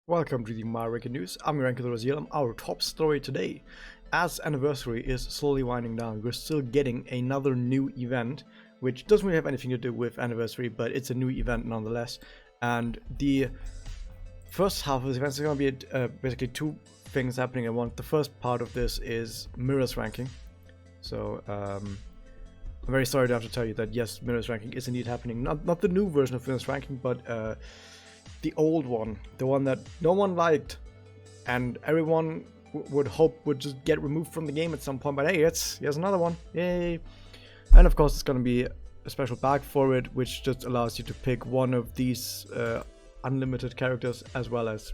Welcome to the MagiReco news. I'm your anchor, our top story today. As anniversary is slowly winding down, we're still getting another new event, which doesn't really have anything to do with anniversary, but it's a new event nonetheless. And the first half of this event is going to be basically two things happening at once. The first part of this is Mirror's ranking. So I'm very sorry to have to tell you that yes, Mirror's ranking is indeed happening. Not the new version of Mirror's ranking, but the old one, the one that no one liked and everyone would hope would just get removed from the game at some point. But hey, here's another one, yay! And of course it's going to be a special bag for it, which just allows you to pick one of these unlimited characters, as well as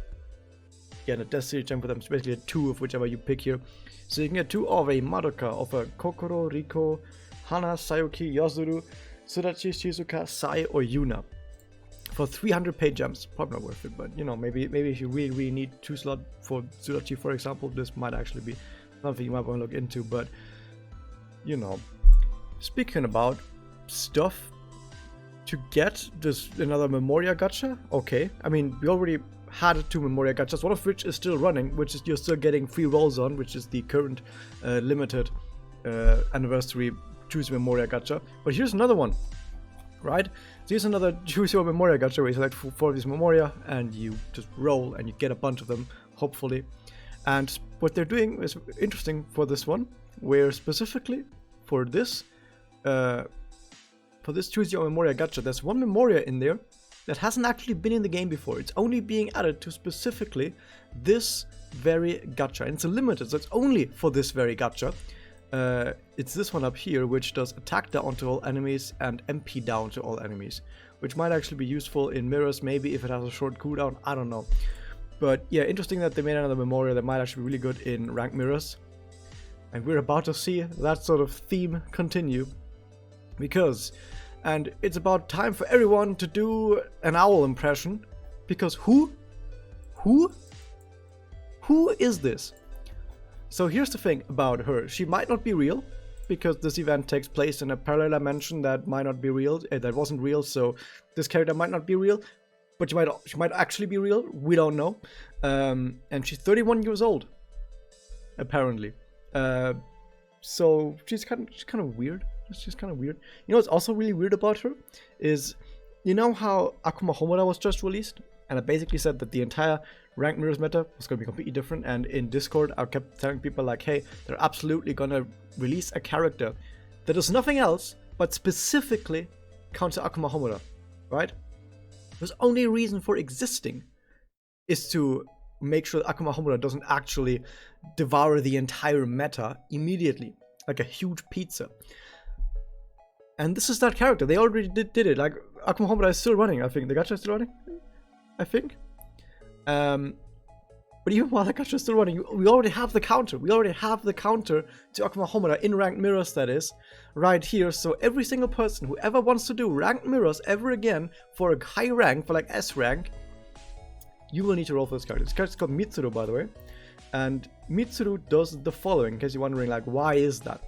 get a destiny gem for them. So basically two of whichever you pick here. So you can get two of a Madoka, of a Kokoro, Riko, Hana, Sayuki, Yozuru, Sudachi, Shizuka, Sai, or Yuna. For 300 paid gems. Probably not worth it, but you know, maybe if you really need 2 slots for Sudachi, for example, this might actually be something you might want to look into. But you know, speaking about stuff to get this another Memoria gacha, okay. I mean, we already had 2 Memoria gachas, one of which is still running, which is you're still getting free rolls on, which is the current limited anniversary Choose Memoria gacha. But here's another one. Right? So here's another Choose Your Memoria gacha where you select 4 of these Memoria and you just roll and you get a bunch of them, hopefully. And what they're doing is interesting for this one, where specifically for this Choose Your Memoria gacha, there's one Memoria in there that hasn't actually been in the game before. It's only being added to specifically this very gacha. And it's a limited, so it's only for this very gacha. It's this one up here, which does attack down to all enemies and MP down to all enemies, which might actually be useful in mirrors, maybe if it has a short cooldown, I don't know. But yeah, interesting that they made another Memoria that might actually be really good in ranked mirrors. And we're about to see that sort of theme continue, and it's about time for everyone to do an owl impression, because who is this? So here's the thing about her. She might not be real, because this event takes place in a parallel dimension that might not be real, that wasn't real, so this character might not be real, but she might actually be real, we don't know. And she's 31 years old, apparently. So she's kind of weird. She's kind of weird. You know what's also really weird about her is, you know how Akuma Homura was just released? And I basically said that the entire ranked mirrors meta was going to be completely different, and in Discord I kept telling people like, hey, they're absolutely going to release a character that does nothing else but specifically counter Akuma Homura, right? His only reason for existing is to make sure that Akuma Homura doesn't actually devour the entire meta immediately, like a huge pizza. And this is that character. They already did it. Like, Akuma Homura is still running, I think. The gacha is still running, I think. But even while the gacha is still running, we already have the counter. We already have the counter to Akuma Homura in ranked mirrors, that is, right here. So every single person who ever wants to do ranked mirrors ever again for a high rank, for like S rank, you will need to roll for this character. This character is called Mitsuru, by the way. And Mitsuru does the following, in case you're wondering, like, why is that?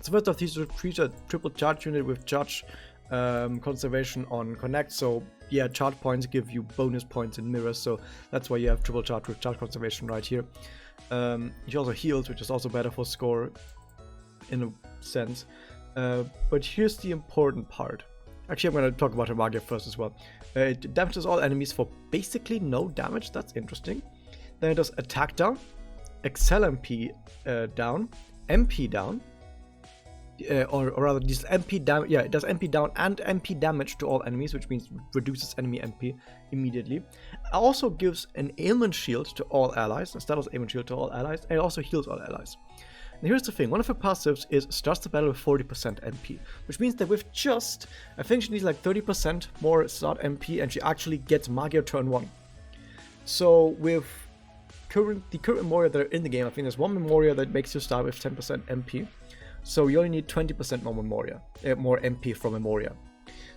So first off, he's a triple charge unit with charge conservation on connect. So yeah, charge points give you bonus points in mirrors, so that's why you have triple charge with charge conservation right here. He also heals, which is also better for score in a sense. But here's the important part. Actually, I'm going to talk about her Manga first as well. It damages all enemies for basically no damage. That's interesting. Then it does attack down, excel MP down, MP down, or rather, this MP damage. Yeah, it does MP down and MP damage to all enemies, which means reduces enemy MP immediately. It also gives an ailment shield to all allies, a status ailment shield to all allies, and it also heals all allies. And here's the thing: one of her passives is starts the battle with 40% MP, which means that with just, I think she needs like 30% more start MP, and she actually gets Magia turn 1. So with the current Memoria that are in the game, I think there's one Memoria that makes you start with 10% MP. So you only need 20% more Memoria, more MP from Memoria.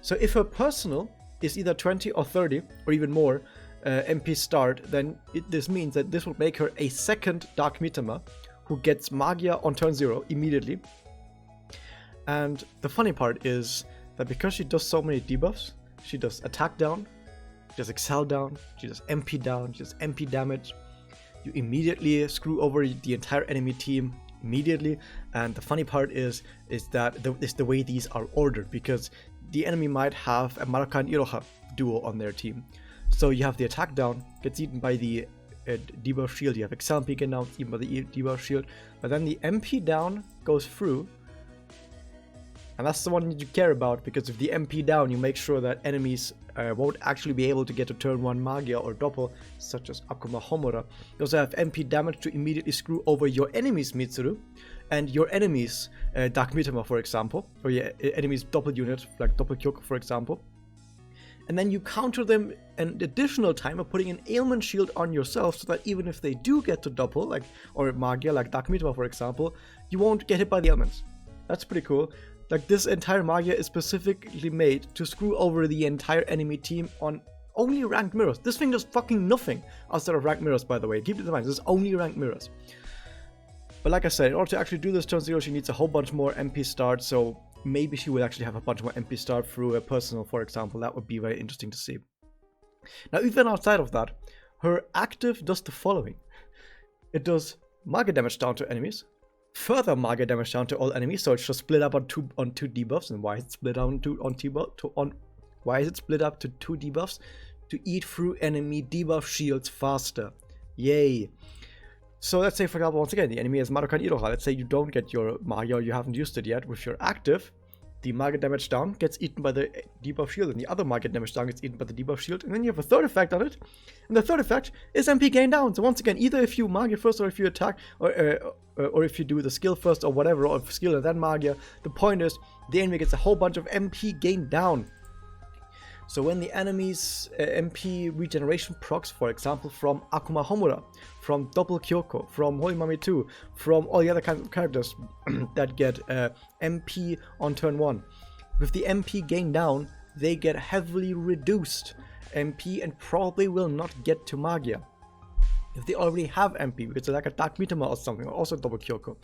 So if her personal is either 20 or 30 or even more MP start, then this means that this will make her a second Dark Mitama who gets Magia on turn 0 immediately. And the funny part is that because she does so many debuffs, she does attack down, She does Excel down, she does MP down, she does MP damage. You immediately screw over the entire enemy team immediately. And the funny part is that the way these are ordered, because the enemy might have a Maruka and Iroha duo on their team. So you have the attack down, gets eaten by the debuff shield. You have Excel MP getting down, eaten by the debuff shield. But then the MP down goes through. And that's the one that you care about, because if the MP down, you make sure that enemies won't actually be able to get to turn 1 Magia or Doppel, such as Akuma Homura. You also have MP damage to immediately screw over your enemy's Mitsuru, and your enemy's Dark Mitama, for example, or your enemy's Doppel unit, like Doppel Kyoko, for example. And then you counter them an additional time by putting an ailment shield on yourself, so that even if they do get to Doppel, like, or Magia, like Dark Mitama, for example, you won't get hit by the ailments. That's pretty cool. Like, this entire Magia is specifically made to screw over the entire enemy team on only ranked mirrors. This thing does fucking nothing outside of ranked mirrors, by the way. Keep it in mind, this is only ranked mirrors. But like I said, in order to actually do this turn 0, she needs a whole bunch more MP start, so maybe she will actually have a bunch more MP start through a personal, for example. That would be very interesting to see. Now, even outside of that, her active does the following. It does Maga damage down to enemies, further Maga damage down to all enemies, so it's just split up on two debuffs. And why is it split down why is it split up to 2 debuffs? To eat through enemy debuff shields faster. Yay. So let's say, for example, once again, the enemy is Maruka and Iroha. Let's say you don't get your Maga, or you haven't used it yet. With your active, the Maga damage down gets eaten by the debuff shield, and the other Maga damage down gets eaten by the debuff shield. And then you have a third effect on it, and the third effect is MP gain down. So once again, either if you Maga first, or if you attack, or if you do the skill first, or whatever, or skill and then Magia, the point is the enemy gets a whole bunch of MP gain down. So when the enemy's MP regeneration procs, for example, from Akuma Homura, from Doppel Kyoko, from Holy Mami 2, from all the other kinds of characters that get MP on turn 1, with the MP gain down, they get heavily reduced MP and probably will not get to Magia. If they already have MP, because they're like a Dark Mitama or something, or also Doppel Kyoko,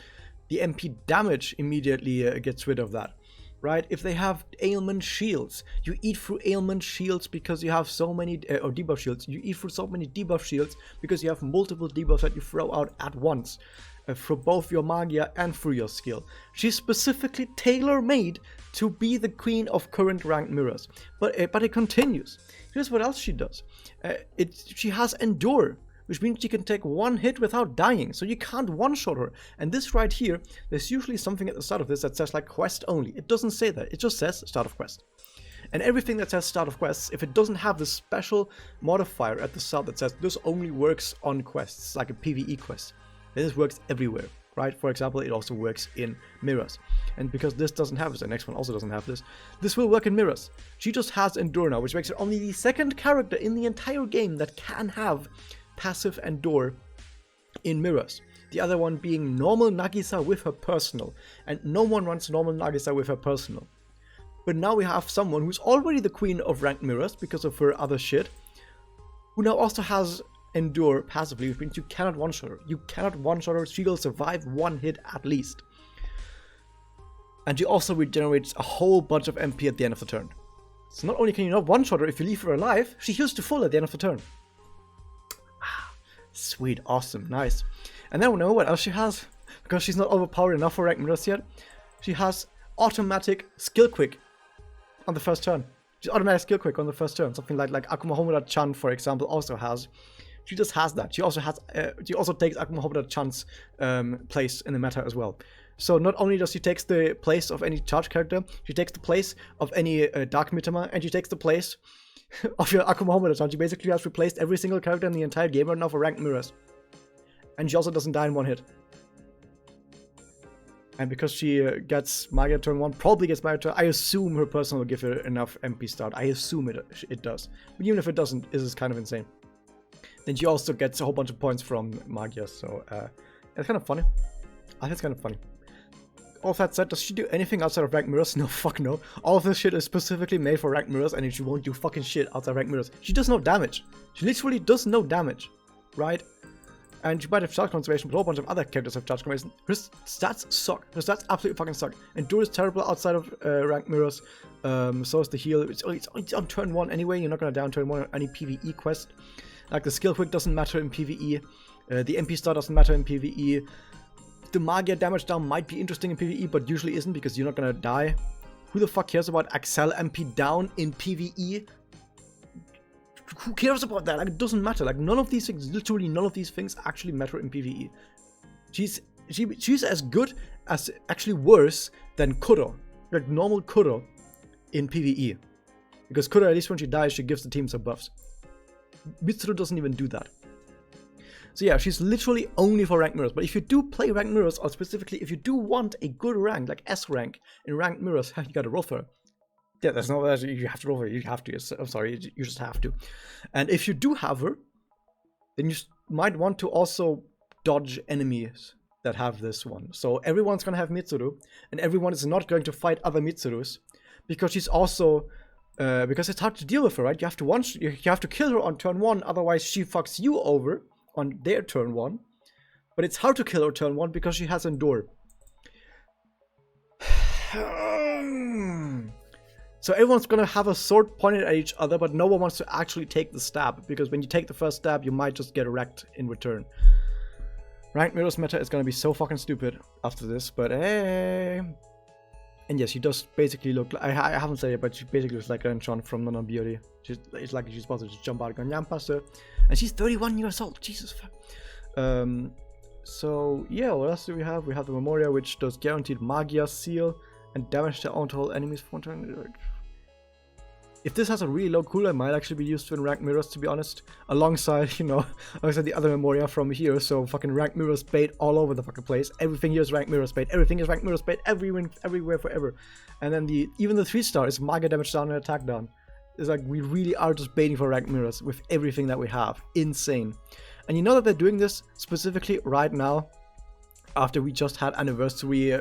the MP damage immediately gets rid of that. Right? If they have ailment shields, you eat through ailment shields because you have so many, or debuff shields, you eat through so many debuff shields because you have multiple debuffs that you throw out at once, for both your Magia and through your skill. She's specifically tailor-made to be the queen of current ranked mirrors. But it continues. Here's what else she does. She has Endure, which means she can take 1 hit without dying, so you can't one-shot her. And this right here, there's usually something at the start of this that says like quest only. It doesn't say that, it just says start of quest. And everything that says start of quests, if it doesn't have this special modifier at the start that says this only works on quests, like a PvE quest, then this works everywhere, right? For example, it also works in mirrors. And because this doesn't have this, the next one also doesn't have this, this will work in mirrors. She just has Endure now, which makes her only the 2nd character in the entire game that can have passive Endure in mirrors. The other one being normal Nagisa with her personal, and no one runs normal Nagisa with her personal. But now we have someone who's already the queen of ranked mirrors because of her other shit, who now also has Endure passively, which means you cannot one-shot her. You cannot one-shot her, she will survive 1 hit at least. And she also regenerates a whole bunch of MP at the end of the turn. So not only can you not one-shot her if you leave her alive, she heals to full at the end of the turn. Sweet, awesome, nice. And then we know what else she has, because she's not overpowered enough for ranked mirrors yet. She has automatic skill quick on the first turn. She's automatic skill quick on the first turn. Something like Akuma Homura-chan, for example, also has. She just has that. She also has. She also takes Akuma Homura-chan's place in the meta as well. So not only does she take the place of any charge character, she takes the place of any Dark Mitama, and she takes the place of your Akuma Homura-chan. She basically has replaced every single character in the entire game right now for ranked mirrors. And she also doesn't die in 1 hit. And because she gets Magia turn 1, probably gets Magia turn, I assume her personal will give her enough MP start. I assume it does. But even if it doesn't, this is kind of insane. Then she also gets a whole bunch of points from Magia, so it's kind of funny. I think it's kind of funny. All that said, does she do anything outside of ranked mirrors? No, fuck no. All of this shit is specifically made for ranked mirrors, and she won't do fucking shit outside ranked mirrors. She does no damage. She literally does no damage, right? And she might have charge conservation, but a whole bunch of other characters have charge conservation. Her stats suck. Her stats absolutely fucking suck. Endure is terrible outside of rank mirrors. So is the heal. It's on turn 1 anyway. You're not gonna down turn 1 on any PvE quest. Like the skill quick doesn't matter in PvE. The MP star doesn't matter in PvE. The Magia damage down might be interesting in PvE, but usually isn't because you're not gonna die. Who the fuck cares about Axel MP down in PvE? Who cares about that? Like, it doesn't matter. Like, none of these things, literally none of these things actually matter in PvE. She's as good as, actually worse than Kuro. Like, normal Kuro in PvE. Because Kuro, at least when she dies, she gives the team some buffs. Mitsuru doesn't even do that. So yeah, she's literally only for ranked mirrors. But if you do play ranked mirrors, or specifically if you do want a good rank, like S rank in ranked mirrors, you gotta roll for her. Yeah, there's no, you have to roll for her. You have to. I'm sorry, you just have to. And if you do have her, then you might want to also dodge enemies that have this one. So everyone's gonna have Mitsuru, and everyone is not going to fight other Mitsurus, because she's also because it's hard to deal with her, right? You have to kill her on turn 1, otherwise she fucks you over on their turn 1. But it's hard to kill her turn 1 because she has Endure. So everyone's gonna have a sword pointed at each other, but no one wants to actually take the stab, because when you take the first stab, you might just get wrecked in return. Ranked Mirrors meta is gonna be so fucking stupid after this, but hey. And yes, she does basically look like, I haven't said it, but she basically looks like Enchon from Non Beauty. It's like she's supposed to just jump out and go, Nyampasta. And she's 31 years old, Jesus fuck. So yeah, what else do we have? We have the Memoria, which does guaranteed Magia seal and damage to all enemies for 1 turn. If this has a really low cooldown, it might actually be used in ranked mirrors, to be honest. Alongside, you know, alongside the other Memoria from here. So fucking ranked mirrors bait all over the fucking place. Everything here is ranked mirrors bait. Everything is ranked mirrors bait. Everywhere, forever. And then even the 3-star is Maga damage down and attack down. It's like we really are just baiting for ranked mirrors with everything that we have. Insane. And you know that they're doing this specifically right now, after we just had anniversary.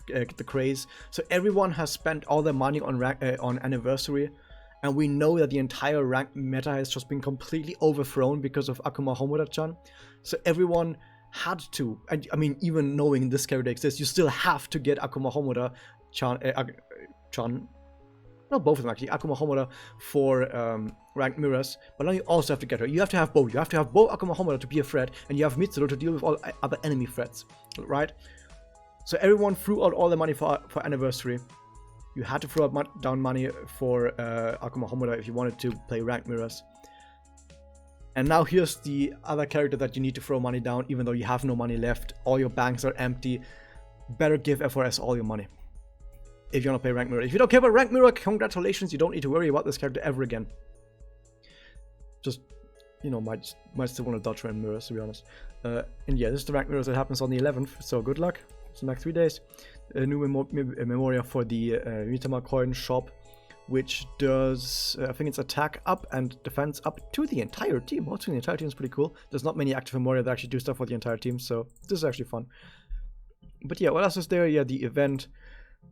The craze, so everyone has spent all their money on anniversary, and we know that the entire rank meta has just been completely overthrown because of Akuma Homura-chan. So everyone had to, and I mean, even knowing this character exists, you still have to get Akuma Homura-chan, no, both of them actually, Akuma Homura for ranked mirrors, but now you also have to get her. You have to have both. You have to have both Akuma Homura to be a threat, and you have Mitsuru to deal with all other enemy threats, right? So everyone threw out all the money for anniversary. You had to throw down money for Akuma Homura if you wanted to play ranked mirrors. And now here's the other character that you need to throw money down, even though you have no money left. All your banks are empty. Better give FRS all your money if you want to play ranked mirror. If you don't care about ranked mirror, congratulations, you don't need to worry about this character ever again. Just, you know, might still want to dodge ranked mirrors, to be honest. And yeah, this is the ranked mirrors that happens on the 11th, so good luck. It's like 3 days. A new Memoria for the Mitama coin shop, which does, I think it's attack up and defense up to the entire team. Also, the entire team is pretty cool. There's not many active Memoria that actually do stuff for the entire team, so this is actually fun. But yeah, what else is there? Yeah, the event.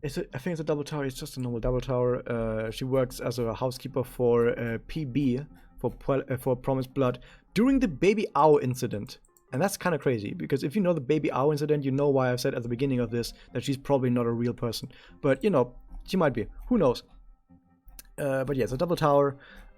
I think it's a double tower. It's just a normal double tower. She works as a housekeeper for PB, for Promised Blood, during the Baby Owl incident. And that's kind of crazy, because if you know the Baby Owl incident, you know why I've said at the beginning of this that she's probably not a real person. But, you know, she might be. Who knows? But yeah, it's a double tower,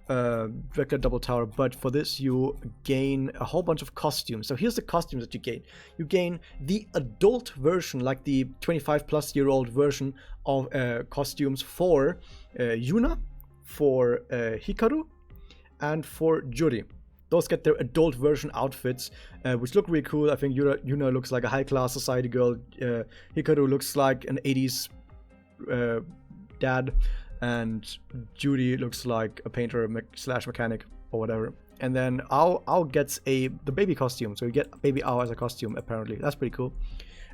regular double tower. But for this, you gain a whole bunch of costumes. So here's the costumes that you gain. You gain the adult version, like the 25-plus-year-old version of costumes for Yuna, for Hikaru, and for Juri. Those get their adult version outfits, which look really cool. I think Yuna looks like a high-class society girl. Hikaru looks like an 80s dad. And Judy looks like a painter slash mechanic or whatever. And then Ao gets the baby costume. So you get Baby Ao as a costume, apparently. That's pretty cool.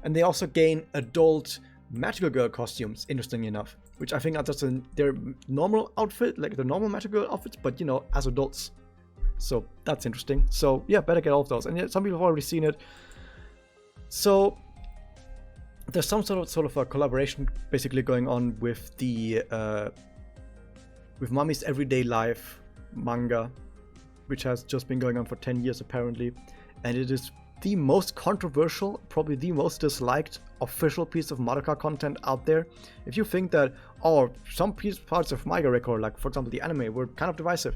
And they also gain adult Magical Girl costumes, interestingly enough. Which I think are just their normal outfit, like the normal Magical Girl outfits, but, you know, as adults. So that's interesting. So yeah, better get all of those. And yeah, some people have already seen it. So there's some sort of a collaboration basically going on with the with Mommy's Everyday Life manga, which has just been going on for 10 years apparently. and it is the most controversial, probably the most disliked official piece of Madoka content out there. If you think that, oh, some parts of MagiReco, like for example the anime, were kind of divisive,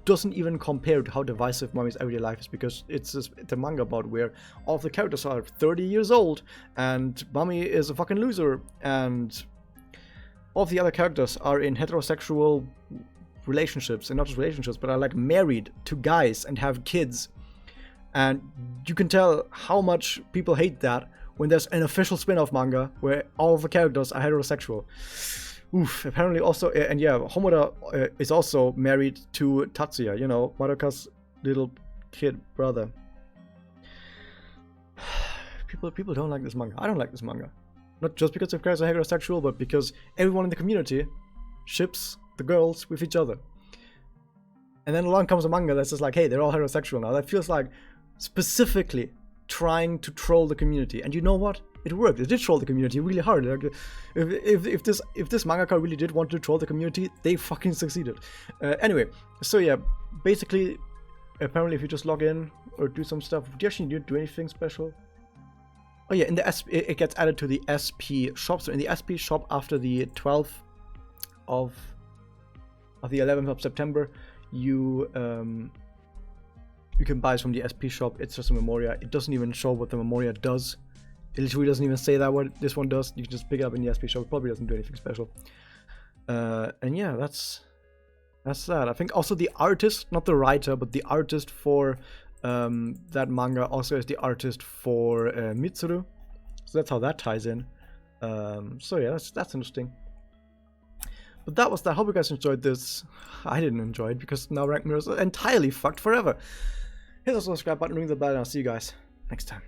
doesn't even compare to how divisive Mami's everyday life is, because it's a manga about where all of the characters are 30 years old, and Mami is a fucking loser, and all of the other characters are in heterosexual relationships, and not just relationships, but are like married to guys and have kids. And you can tell how much people hate that when there's an official spin-off manga where all of the characters are heterosexual. Oof, apparently also, and yeah, Homoda is also married to Tatsuya, you know, Madoka's little kid brother. People don't like this manga. I don't like this manga. Not just because the characters are heterosexual, but because everyone in the community ships the girls with each other. And then along comes a manga that's just like, hey, they're all heterosexual now. That feels like specifically trying to troll the community. And you know what? It worked. It did troll the community really hard. Like, if this mangaka really did want to troll the community, they fucking succeeded. Anyway, so yeah, basically, apparently if you just log in or do some stuff, do you actually need to do anything special? Oh yeah, in the it gets added to the SP shop. So in the SP shop after the 12th of the 11th of September, you can buy it from the SP shop. It's just a Memoria. It doesn't even show what the Memoria does. It literally doesn't even say that what this one does. You can just pick it up in the SP shop. It probably doesn't do anything special. And yeah, that's that. I think also the artist, not the writer, but the artist for that manga also is the artist for Mitsuru. So that's how that ties in. So yeah, that's interesting. But that was that. I hope you guys enjoyed this. I didn't enjoy it because now Rank Mirror is entirely fucked forever. Hit the subscribe button, ring the bell, and I'll see you guys next time.